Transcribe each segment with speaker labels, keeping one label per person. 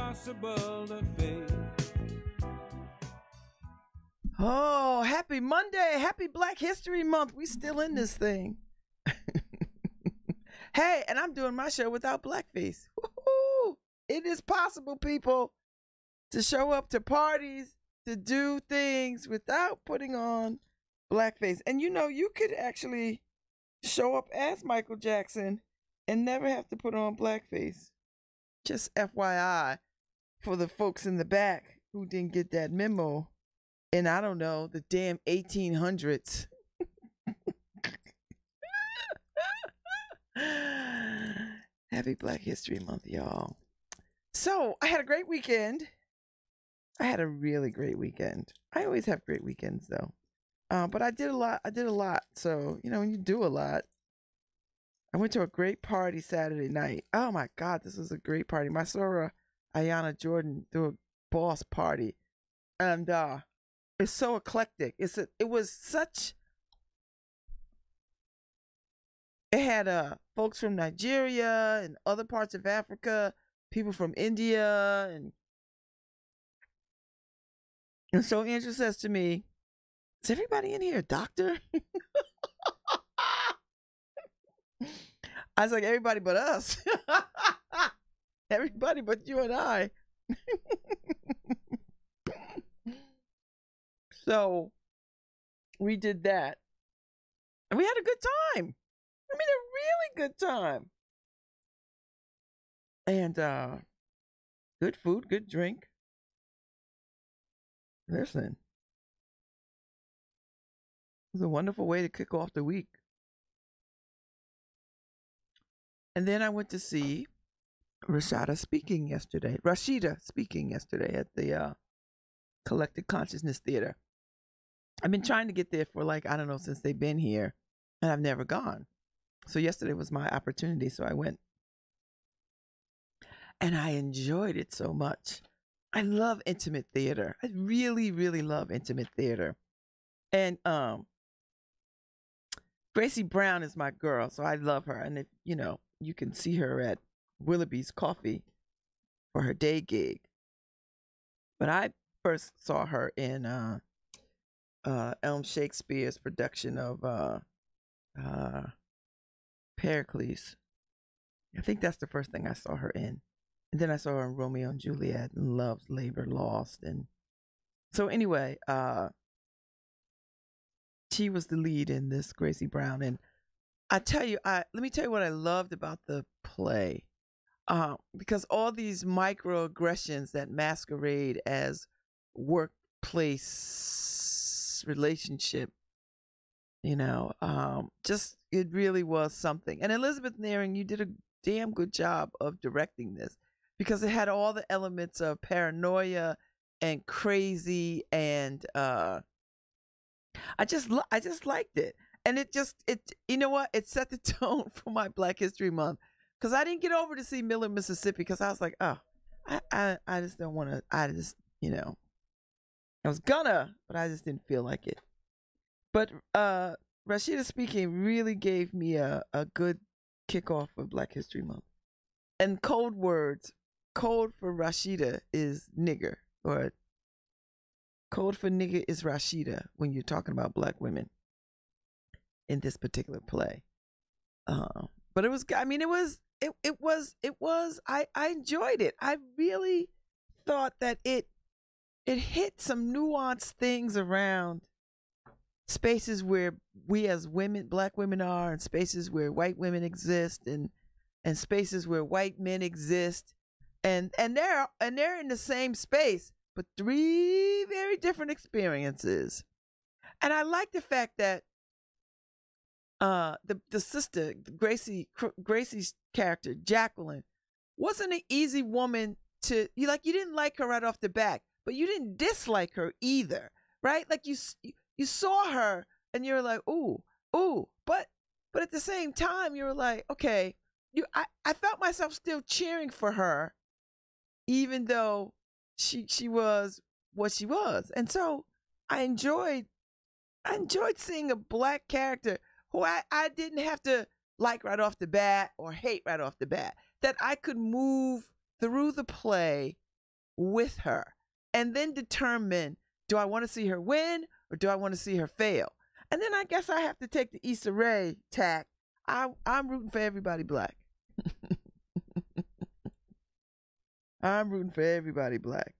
Speaker 1: impossible to fake.
Speaker 2: Oh, happy Monday. Happy Black History Month. We still in this thing. Hey, and I'm doing my show without blackface. Woo-hoo. It is possible, people, to show up to parties, to do things without putting on blackface. And you know, you could actually show up as Michael Jackson and never have to put on blackface. Just FYI for the folks in the back who didn't get that memo. And I don't know, the damn 1800s. Happy Black History Month, y'all. So I had a great weekend. I had a really great weekend. I always have great weekends, though. But I did a lot. So, you know, when you do a lot. I went to a great party Saturday night. Oh, my God, this was a great party. My soror, Ayana Jordan, threw a boss party. And it's so eclectic. It had folks from Nigeria and other parts of Africa, people from India, and so Andrew says to me, "Is everybody in here a doctor?" I was like, "Everybody but us." Everybody but you and I. So we did that. And we had a good time. I mean, a really good time. And good food, good drink. Listen, it was a wonderful way to kick off the week. And then I went to see Rashida speaking yesterday at the Collective Consciousness Theater. I've been trying to get there for I don't know, since they've been here, and I've never gone. So yesterday was my opportunity, so I went. And I enjoyed it so much. I love intimate theater. I really, really love intimate theater. And Gracie Brown is my girl, so I love her. And if you can see her at Willoughby's Coffee for her day gig. But I first saw her in Elm Shakespeare's production of Pericles. I think that's the first thing I saw her in. And then I saw her in Romeo and Juliet and Love's Labor Lost. And so anyway, she was the lead in this, Gracie Brown. And let me tell you what I loved about the play. Because all these microaggressions that masquerade as workplace relationship, just it really was something. And Elizabeth Nearing, you did a damn good job of directing this, because it had all the elements of paranoia and crazy, and I just liked it. And it you know what? It set the tone for my Black History Month, because I didn't get over to see Miller, Mississippi, because I was like, oh, I just don't want to. I just I was gonna, but I just didn't feel like it. But Rashida speaking really gave me a good kickoff of Black History Month. And code for Rashida is nigger, or code for nigger is Rashida when you're talking about Black women in this particular play. But it was, I enjoyed it. I really thought that it hit some nuanced things around spaces where we as women, Black women, are, and spaces where white women exist, and spaces where white men exist, and they're in the same space, but three very different experiences. And I like the fact that the sister, Gracie's character, Jacqueline, wasn't an easy woman to you didn't like her right off the bat, but you didn't dislike her either, right? Like you saw her and you're like, ooh, but at the same time you were like, okay, I felt myself still cheering for her, even though she was what she was. And so I enjoyed seeing a Black character who I didn't have to like right off the bat or hate right off the bat, that I could move through the play with her and then determine, do I want to see her win or do I want to see her fail? And then I guess I have to take the Issa Rae tack. I'm rooting for everybody black. I'm rooting for everybody black.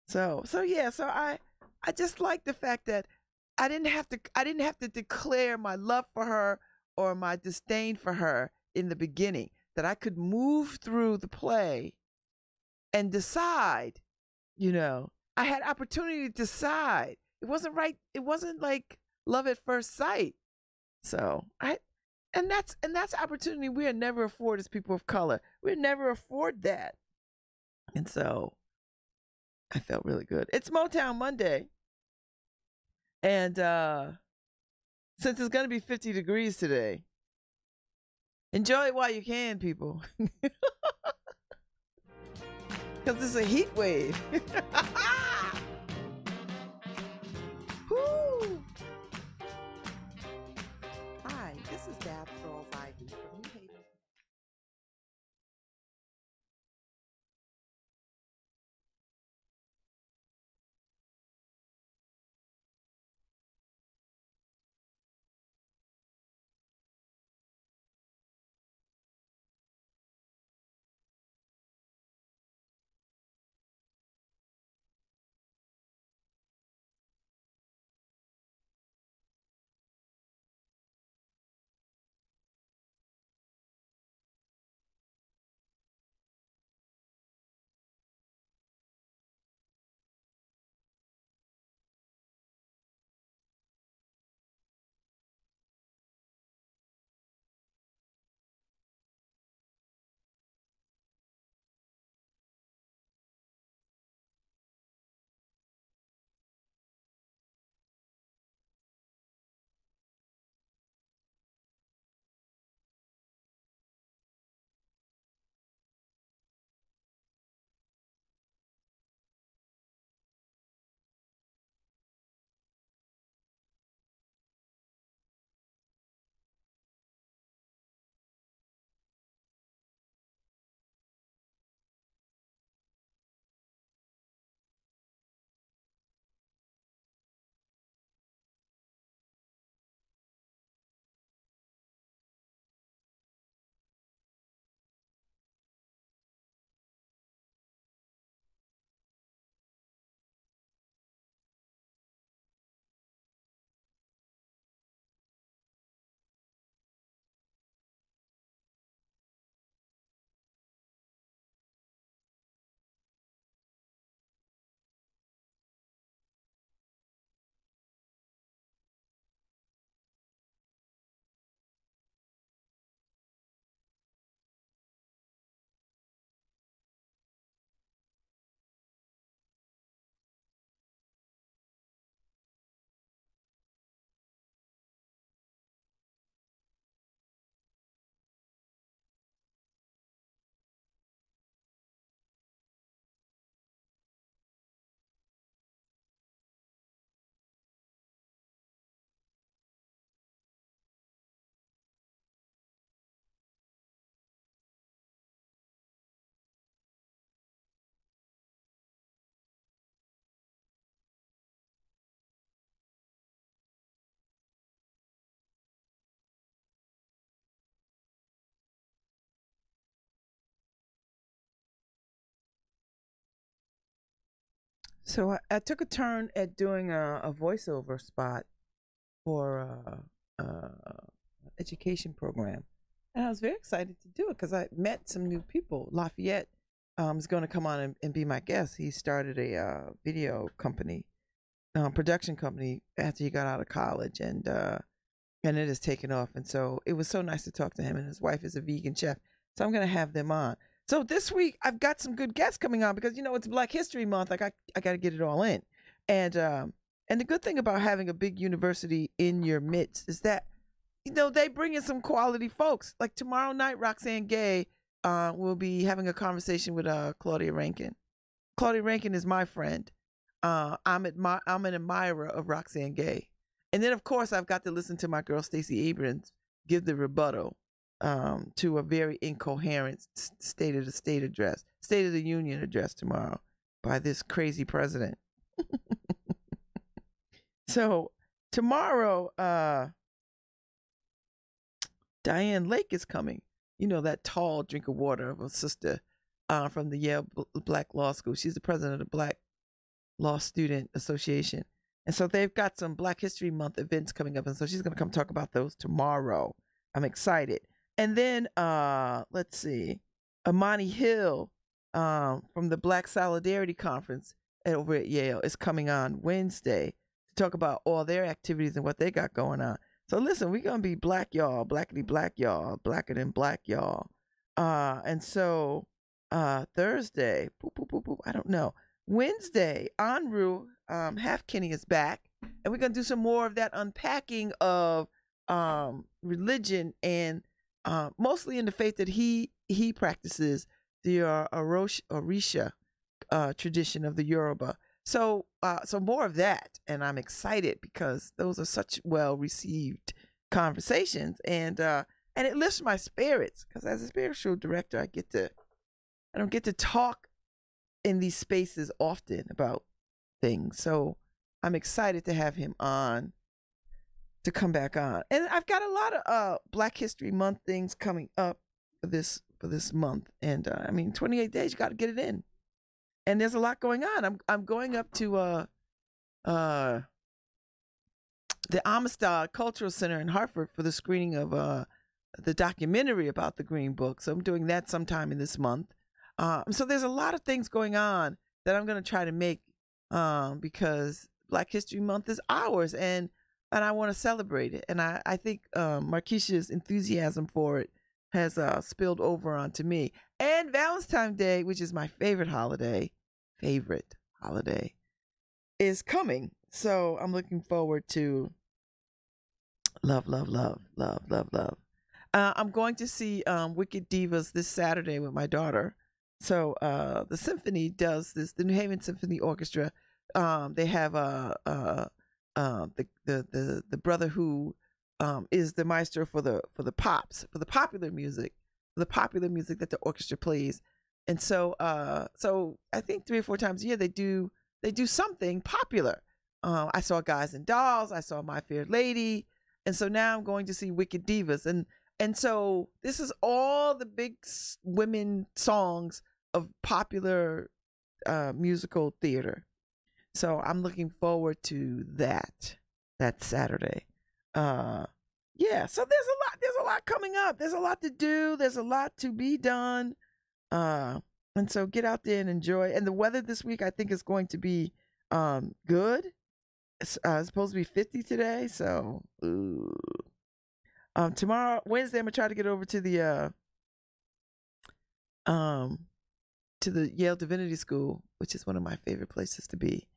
Speaker 2: So I just like the fact that I didn't have to declare my love for her or my disdain for her in the beginning, that I could move through the play and decide, I had opportunity to decide. It wasn't right. It wasn't like love at first sight. So that's opportunity we are never afford as people of color. We never afford that. And so I felt really good. It's Motown Monday. And since it's going to be 50 degrees today, enjoy it while you can, people. Because it's a heat wave. Woo. Hi, this is Babz Rawls Ivy from New Haven. So I took a turn at doing a voiceover spot for education program, and I was very excited to do it because I met some new people. Lafayette is going to come on and be my guest. He started a video company, production company after he got out of college, and it has taken off. And so it was so nice to talk to him. And his wife is a vegan chef, so I'm going to have them on. So this week I've got some good guests coming on because it's Black History Month. I got to get it all in, and the good thing about having a big university in your midst is that they bring in some quality folks. Like tomorrow night, Roxane Gay will be having a conversation with Claudia Rankin. Claudia Rankin is my friend. I'm an admirer of Roxane Gay, and then of course I've got to listen to my girl Stacey Abrams give the rebuttal to a very incoherent State of the Union address tomorrow. by this crazy president. So tomorrow, Diane Lake is coming. You know, that tall drink of water of a sister from the Yale Black Law School. She's the president of the Black Law Student Association. And so they've got some Black History Month events coming up. And so she's going to come talk about those tomorrow. I'm excited. And then, let's see, Amani Hill from the Black Solidarity Conference over at Yale is coming on Wednesday to talk about all their activities and what they got going on. So listen, we're going to be black, y'all, blackity black, y'all, blacker than black, y'all. And so Thursday, I don't know. Wednesday, Anru Half Kenny is back, and we're going to do some more of that unpacking of religion and mostly in the faith that he practices, the Orisha tradition of the Yoruba. So more of that, and I'm excited because those are such well received conversations, and it lifts my spirits because as a spiritual director, I don't get to talk in these spaces often about things. So I'm excited to have him on, to come back on, and I've got a lot of Black History Month things coming up for this month, and I mean 28 days, you got to get it in. And there's a lot going on. I'm going up to the Amistad Cultural Center in Hartford for the screening of the documentary about the Green Book. So I'm doing that sometime in this month. So there's a lot of things going on that I'm going to try to make because Black History Month is ours, and I want to celebrate it. And I think Markeisha's enthusiasm for it has spilled over onto me. And Valentine's Day, which is my favorite holiday, is coming. So I'm looking forward to love. I'm going to see Wicked Divas this Saturday with my daughter. So the symphony does this. The New Haven Symphony Orchestra. They have the brother who is the maestro for the pops, for the popular music that the orchestra plays. And so I think 3 or 4 times a year they do something popular. I saw Guys and Dolls, I saw My Fair Lady, and so now I'm going to see Wicked Divas, and so this is all the big women songs of popular musical theater. So I'm looking forward to that Saturday. Yeah, so there's a lot coming up. There's a lot to do. There's a lot to be done. And so get out there and enjoy. And the weather this week, I think, is going to be good. It's supposed to be 50 today. So tomorrow, Wednesday, I'm gonna try to get over to the Yale Divinity School, which is one of my favorite places to be.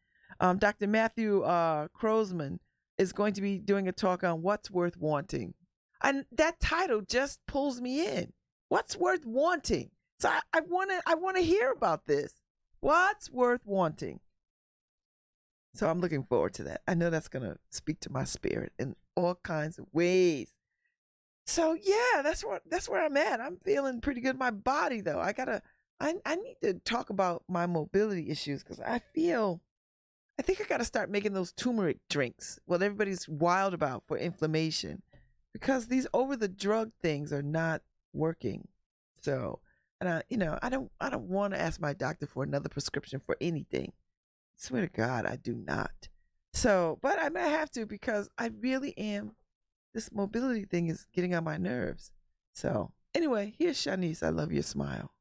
Speaker 2: Dr. Matthew Crosman is going to be doing a talk on what's worth wanting. And that title just pulls me in. What's worth wanting? So I want to hear about this. What's worth wanting? So I'm looking forward to that. I know that's going to speak to my spirit in all kinds of ways. So yeah, that's where I'm at. I'm feeling pretty good. My body though, I need to talk about my mobility issues because I think I got to start making those turmeric drinks. What everybody's wild about for inflammation, because these over the drug things are not working. So, and I don't want to ask my doctor for another prescription for anything. I swear to God, I do not. So, but I may have to because I really am. This mobility thing is getting on my nerves. So, anyway, here's Shanice. I love your smile.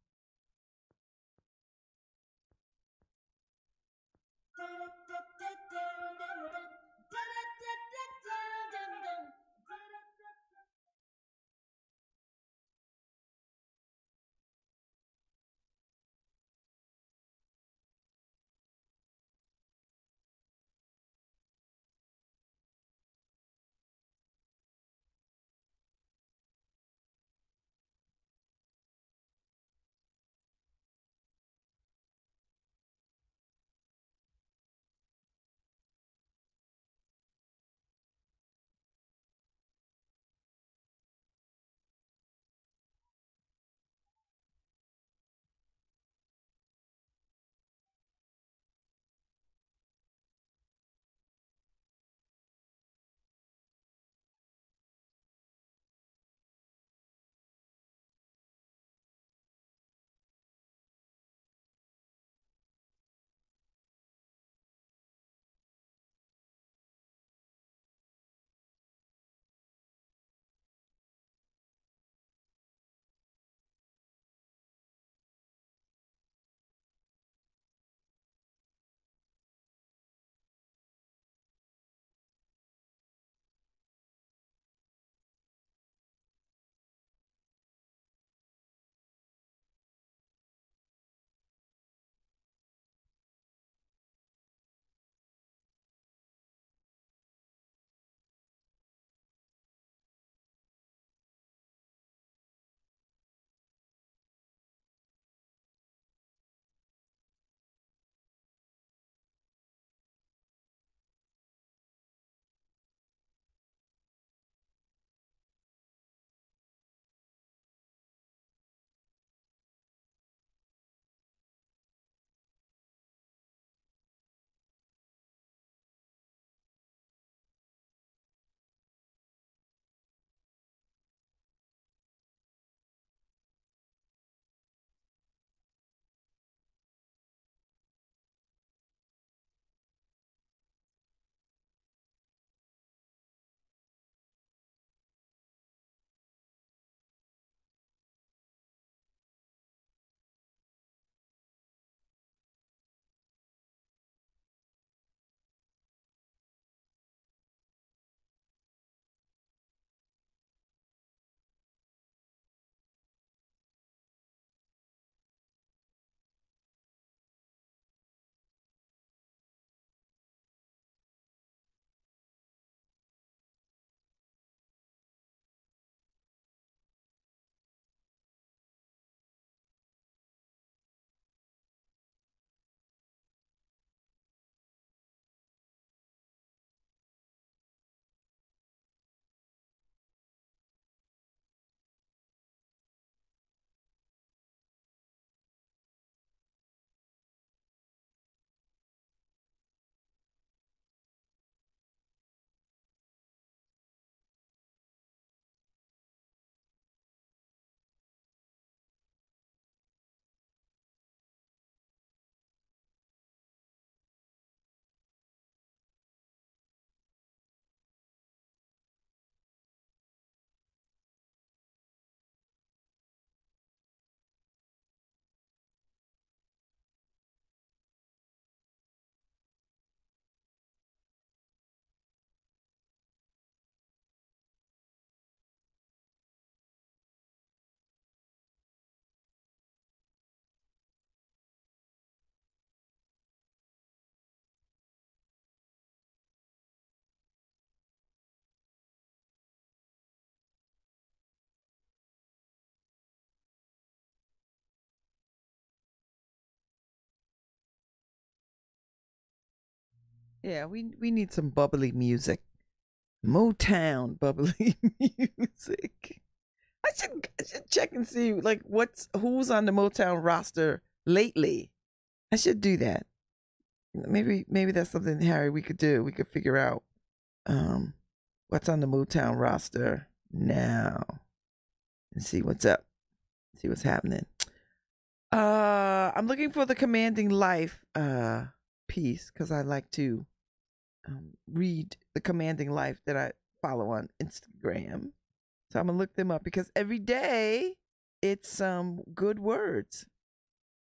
Speaker 2: Yeah, we need some bubbly music. Motown bubbly music. I should check and see like who's on the Motown roster lately. I should do that. Maybe that's something, Harry, we could do. We could figure out um what's on the Motown roster now and see what's up. See what's happening. I'm looking for the Commanding Life piece because I like to read the Commanding Life that I follow on Instagram. So I'm gonna look them up because every day it's some good words.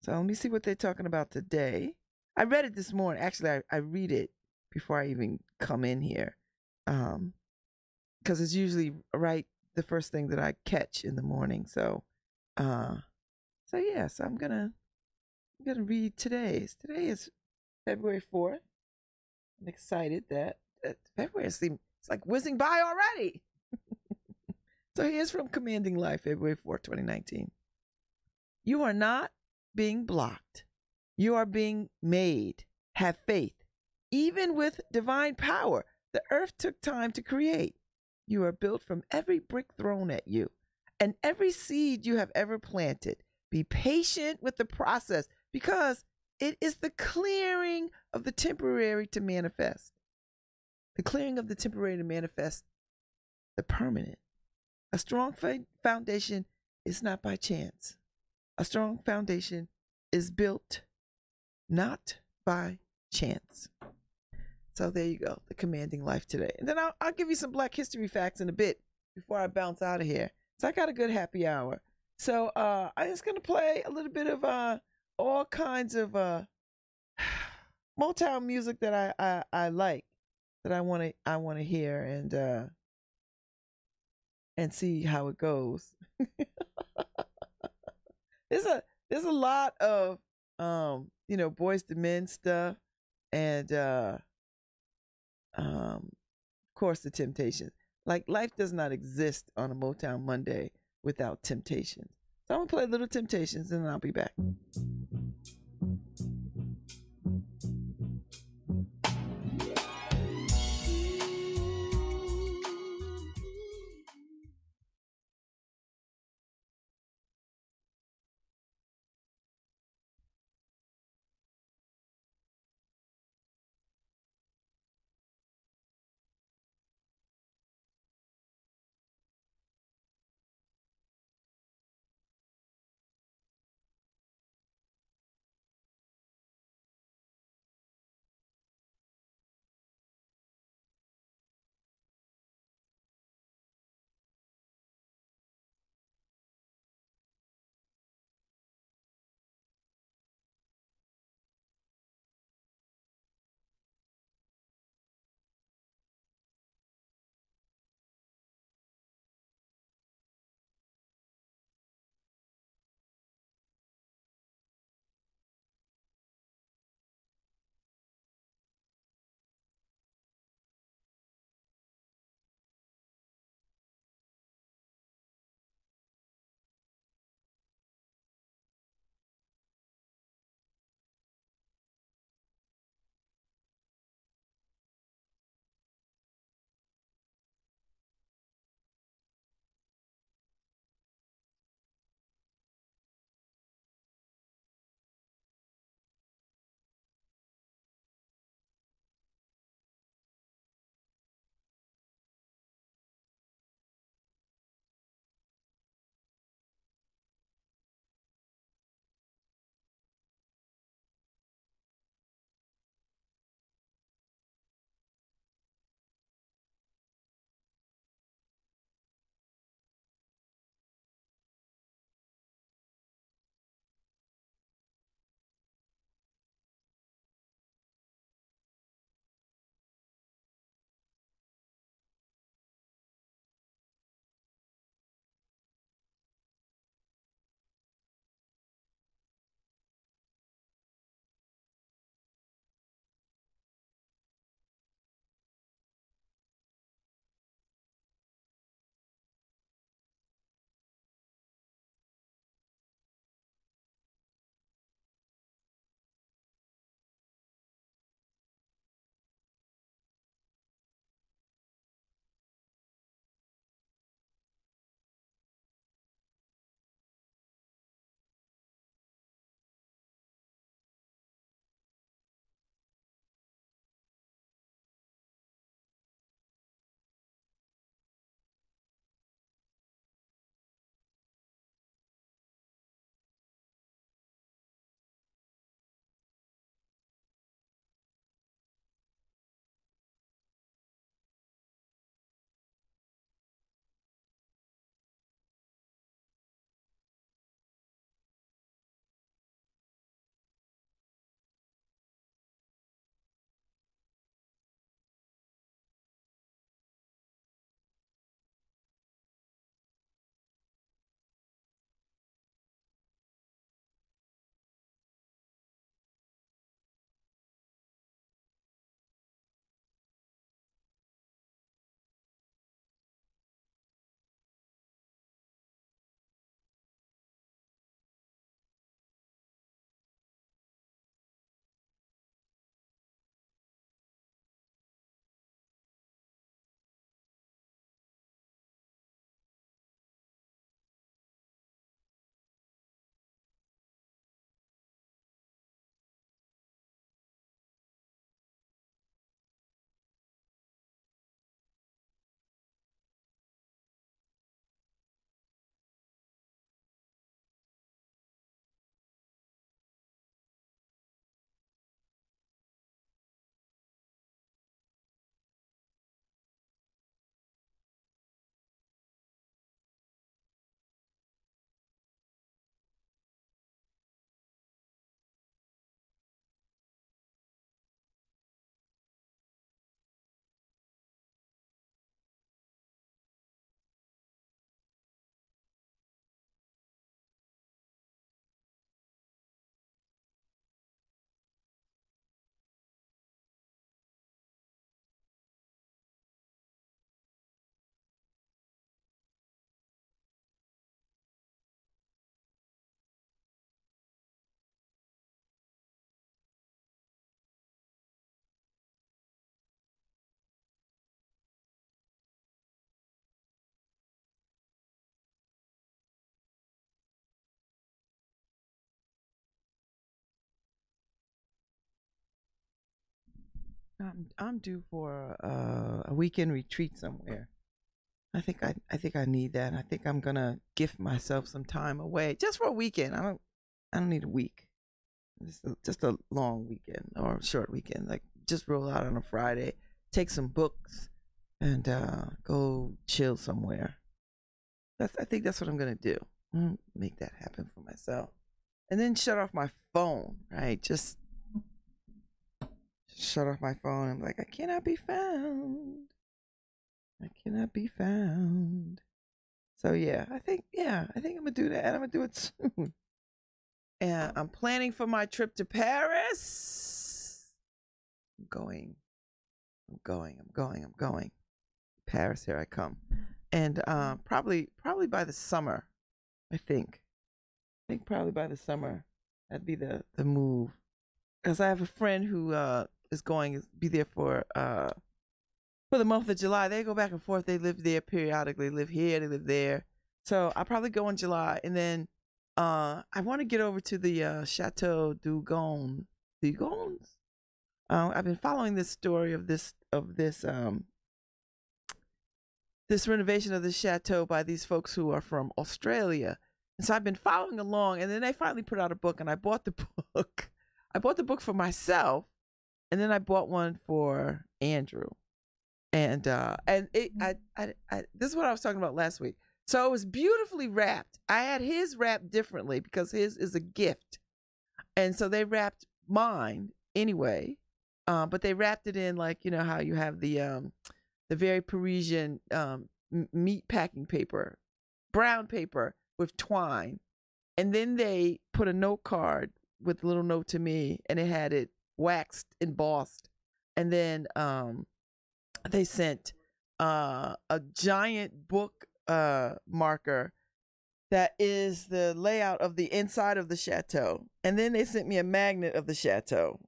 Speaker 2: So let me see what they're talking about today. I read it this morning. Actually, I read it before I even come in here, because it's usually right the first thing that I catch in the morning. Uh, so yeah. So I'm gonna read today's. Today is February 4th. I'm excited that February seems it's like whizzing by already. So here's from Commanding Life, February 4th, 2019. You are not being blocked. You are being made. Have faith. Even with divine power, the earth took time to create. You are built from every brick thrown at you and every seed you have ever planted. Be patient with the process because it is the clearing of the temporary to manifest. The clearing of the temporary to manifest the permanent. A strong foundation is not by chance. A strong foundation is built not by chance. So there you go, the Commanding Life today. And then I'll give you some Black History facts in a bit before I bounce out of here. So I got a good happy hour. So I'm just gonna play a little bit of all kinds of Motown music that I like, that I wanna hear and see how it goes. There's a lot of Boys to Men stuff and of course the Temptations. Like life does not exist on a Motown Monday without Temptations. So I'm gonna play a little Temptations and then I'll be back. I'm due for a weekend retreat somewhere. I think I need that. I think I'm gonna gift myself some time away just for a weekend. I don't need a week. Just a long weekend or a short weekend. Like just roll out on a Friday, take some books, and go chill somewhere. I think that's what I'm gonna do. Make that happen for myself, and then shut off my phone. Right, just shut off my phone. I'm like, I cannot be found. I cannot be found. So I think I'm gonna do that, and I'm gonna do it soon. And I'm planning for my trip to Paris. I'm going. I'm going. Paris, here I come. And probably by the summer, I think. Probably by the summer, that'd be the move. Because I have a friend who is going to be there for the month of July. They go back and forth. They live there periodically. Live here. They live there. So I'll probably go in July, and then I want to get over to the Chateau Dugons. Dugons. I've been following this story of this renovation of the chateau by these folks who are from Australia. And so I've been following along, and then they finally put out a book, and I bought the book. I bought the book for myself, and then I bought one for Andrew. And this is what I was talking about last week. So it was beautifully wrapped. I had his wrapped differently because his is a gift. And so they wrapped mine anyway. But they wrapped it in like, you know how you have the very Parisian meat packing paper, brown paper with twine. And then they put a note card with a little note to me, and it had it waxed, embossed. And then they sent a giant book marker that is the layout of the inside of the chateau. And then they sent me a magnet of the chateau.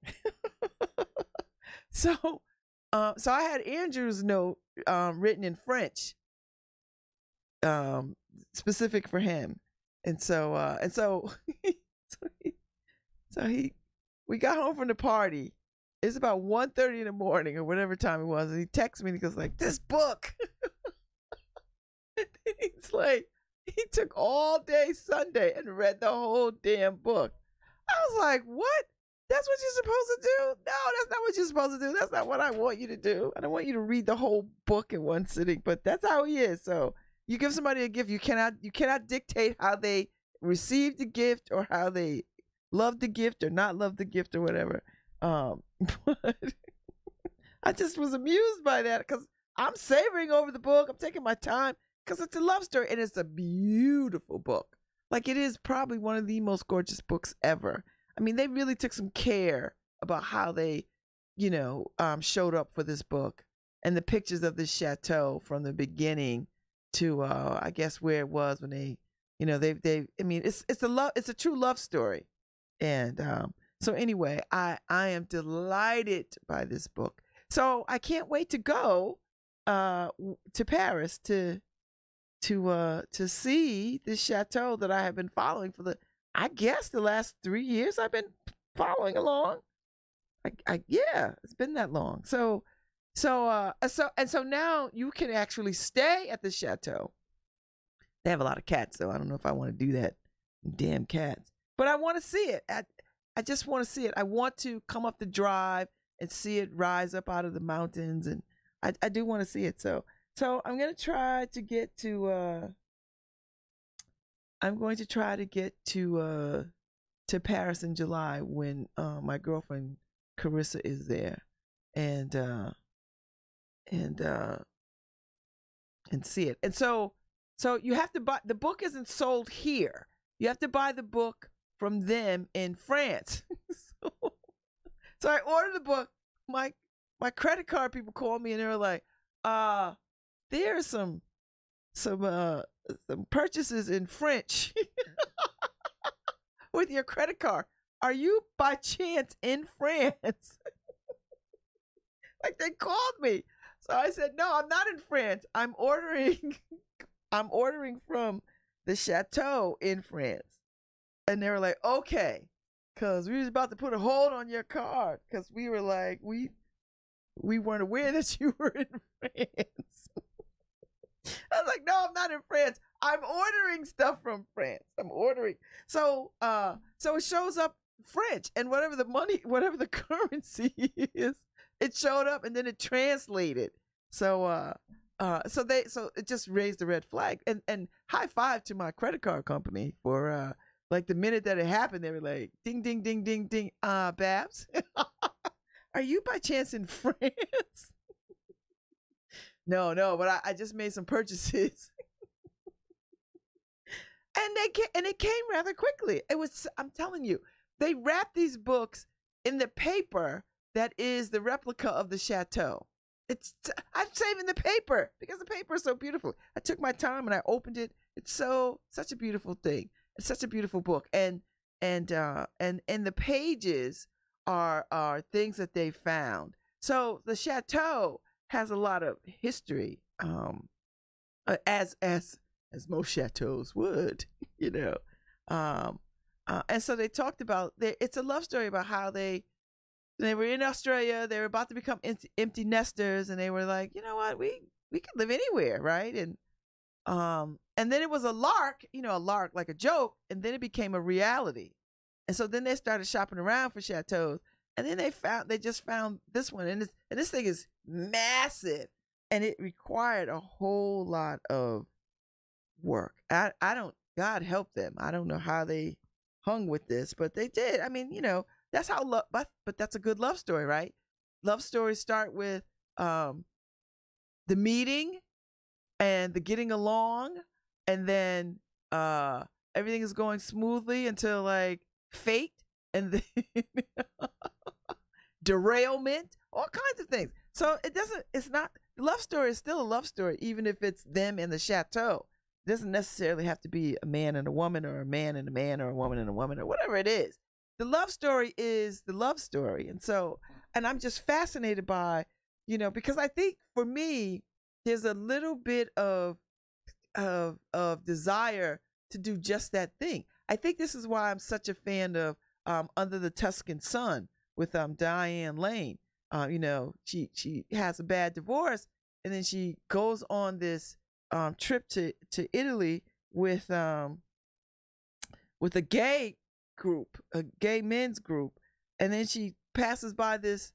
Speaker 2: So I had Andrew's note written in French, specific for him. And so we got home from the party. It's about 1:30 in the morning or whatever time it was. And he texts me and he goes like, this book. It's like, he took all day Sunday and read the whole damn book. I was like, what? That's what you're supposed to do? No, that's not what you're supposed to do. That's not what I want you to do. I don't want you to read the whole book in one sitting, but that's how he is. So you give somebody a gift, you cannot dictate how they receive the gift or how they love the gift or not love the gift or whatever. But I just was amused by that because I'm savoring over the book. I'm taking my time because it's a love story, and it's a beautiful book. Like, it is probably one of the most gorgeous books ever. I mean, they really took some care about how they, showed up for this book, and the pictures of the chateau from the beginning to, I guess, where it was when they, I mean, it's a true love story. And so anyway, I am delighted by this book. So I can't wait to go to Paris to see this chateau that I have been following for I guess the last 3 years I've been following along. Yeah, it's been that long. So now you can actually stay at the chateau. They have a lot of cats, though. I don't know if I want to do that. Damn cats. But I want to see it. I just want to see it. I want to come up the drive and see it rise up out of the mountains, and I do want to see it. So I'm going to try to get to Paris in July when my girlfriend Carissa is there, and see it. And so you have to buy the book. Isn't sold here. You have to buy the book from them in France. So I ordered the book. My credit card people called me and they were like, there's some purchases in French with your credit card. Are you by chance in France? Like, they called me. So I said, no, I'm not in France. I'm ordering from the chateau in France. And they were like, okay, because we was about to put a hold on your card because we were like, we we weren't aware that you were in France. I was like, no, I'm not in France. I'm ordering stuff from France. I'm ordering. So it shows up French, and whatever the money, whatever the currency is, it showed up, and then it translated. So it just raised the red flag, and high five to my credit card company for like the minute that it happened, they were like, ding, ding, ding, ding, ding. Babz, are you by chance in France? No, but I just made some purchases. And it came rather quickly. It was, I'm telling you, they wrapped these books in the paper that is the replica of the chateau. I'm saving the paper because the paper is so beautiful. I took my time and I opened it. It's such a beautiful thing. It's such a beautiful book. And the pages are things that they found. So the chateau has a lot of history, as most chateaus would, you know. And so they talked about, it's a love story about how they were in Australia. They were about to become empty nesters, and they were like, you know what, we can live anywhere, right? And then it was a lark like a joke, and then it became a reality. And so then they started shopping around for chateaus, and then they just found this one, and this thing is massive, and it required a whole lot of work. I don't, God help them. I don't know how they hung with this, but they did. I mean, that's how love, but that's a good love story, right? Love stories start with the meeting and the getting along, and then everything is going smoothly until like fate, and then derailment, all kinds of things. So it's not, the love story is still a love story, even if it's them in the chateau. It doesn't necessarily have to be a man and a woman, or a man and a man, or a woman and a woman, or whatever it is. The love story is the love story. And I'm just fascinated by, because I think for me, there's a little bit of desire to do just that thing. I think this is why I'm such a fan of Under the Tuscan Sun with Diane Lane. She has a bad divorce, and then she goes on this trip to Italy with a gay group, a gay men's group, and then she passes by this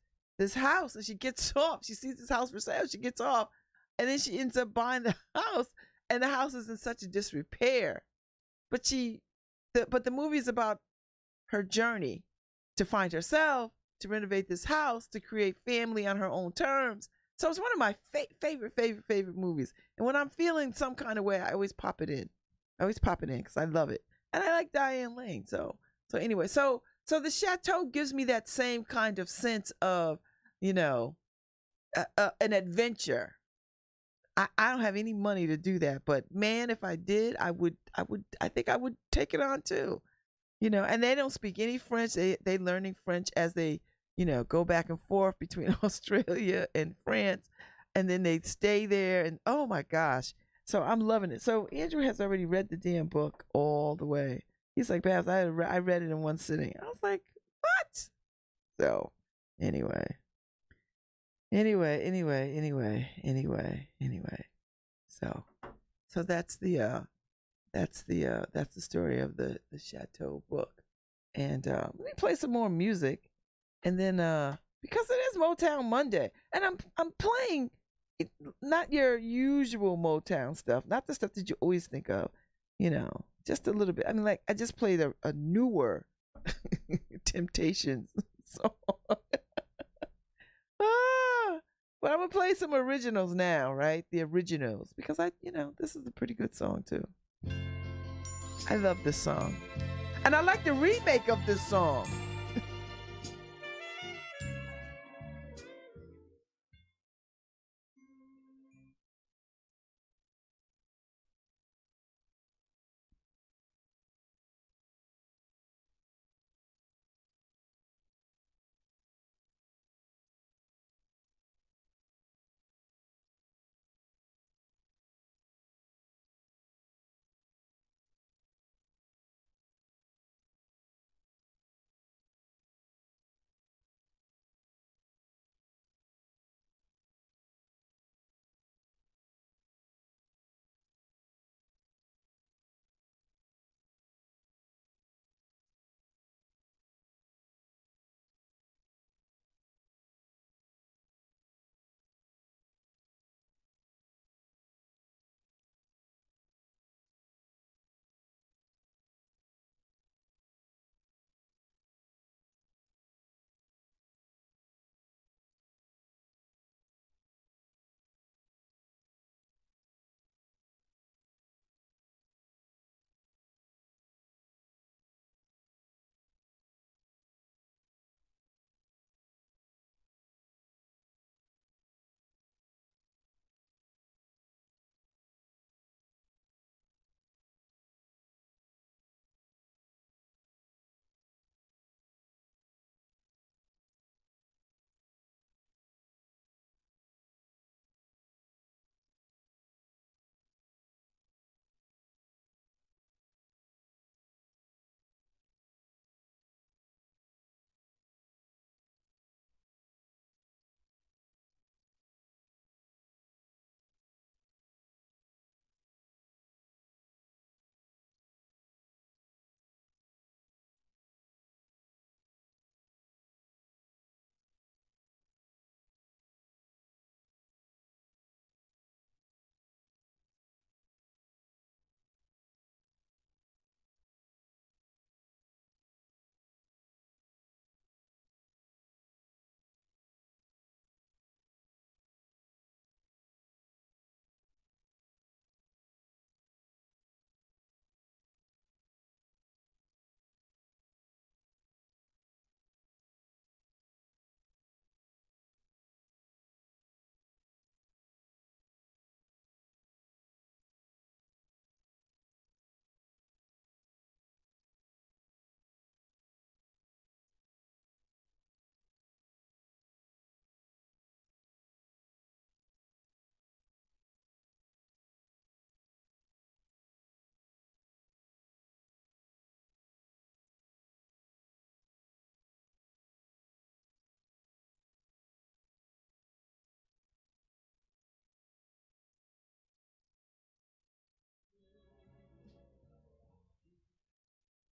Speaker 2: house, and she gets off. She sees this house for sale. She gets off, and then she ends up buying the house, and the house is in such a disrepair. But the movie is about her journey to find herself, to renovate this house, to create family on her own terms. So it's one of my favorite movies. And when I'm feeling some kind of way, I always pop it in. Because I love it, and I like Diane Lane. So anyway, so the chateau gives me that same kind of sense of, an adventure. I don't have any money to do that, but man, if I did, I think I would take it on too. And they don't speak any French. They learning French as they, go back and forth between Australia and France, and then they stay there, and oh my gosh. So I'm loving it. So Andrew has already read the damn book all the way. He's like, Babz, I read it in one sitting. I was like, what? So anyway. So that's the story of the Chateau book. And let me play some more music, and then because it is Motown Monday, and I'm playing not your usual Motown stuff, not the stuff that you always think of, just a little bit. I mean, like, I just played a newer Temptations song. But I'm gonna play some originals now, right? The originals, because this is a pretty good song too. I love this song, and I like the remake of this song.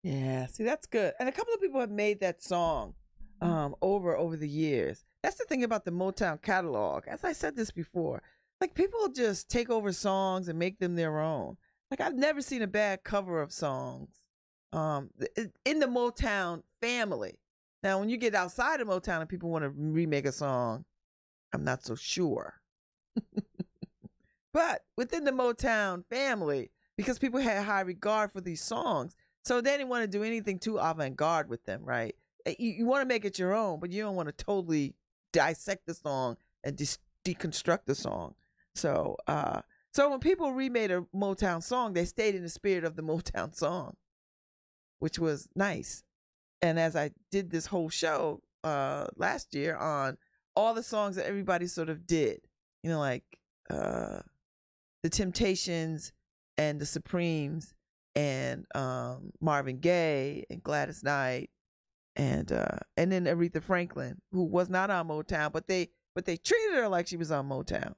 Speaker 2: Yeah, see, that's good. And a couple of people have made that song over the years. That's the thing about the Motown catalog. As I said this before, like people just take over songs and make them their own. Like I've never seen a bad cover of songs in the Motown family. Now, when you get outside of Motown and people want to remake a song, I'm not so sure. But within the Motown family, because people had high regard for these songs, so they didn't want to do anything too avant-garde with them, right? You want to make it your own, but you don't want to totally dissect the song and deconstruct the song. So, so when people remade a Motown song, they stayed in the spirit of the Motown song, which was nice. And as I did this whole show last year on all the songs that everybody sort of did, like the Temptations and the Supremes and Marvin Gaye and Gladys Knight and then Aretha Franklin, who was not on Motown, but they treated her like she was on Motown,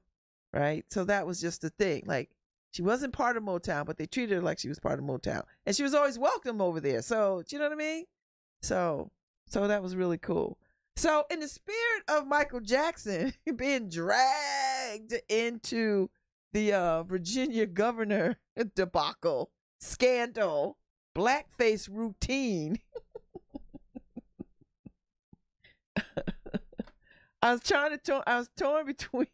Speaker 2: right? So that was just the thing. Like she wasn't part of Motown, but they treated her like she was part of Motown, and she was always welcome over there. So do you know what I mean? So that was really cool. So in the spirit of Michael Jackson being dragged into the Virginia governor debacle, scandal, blackface routine, I was torn between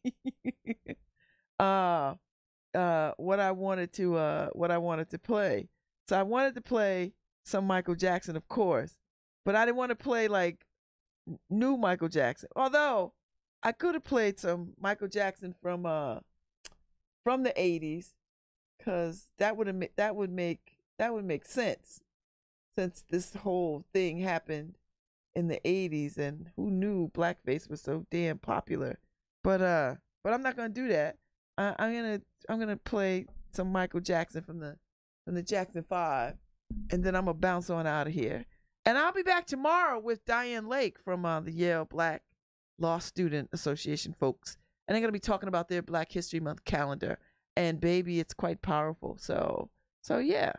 Speaker 2: what I wanted to play. So I wanted to play some Michael Jackson, of course, but I didn't want to play like new Michael Jackson. Although I could have played some Michael Jackson from the 80s, because that would make sense, since this whole thing happened in the 80s, and who knew blackface was so damn popular. But I'm not gonna do that. I'm gonna play some Michael Jackson from the Jackson 5, and then I'm gonna bounce on out of here. And I'll be back tomorrow with Diane Lake from the Yale Black Law Student Association folks, and they're gonna be talking about their Black History Month calendar. And baby, it's quite powerful. So yeah.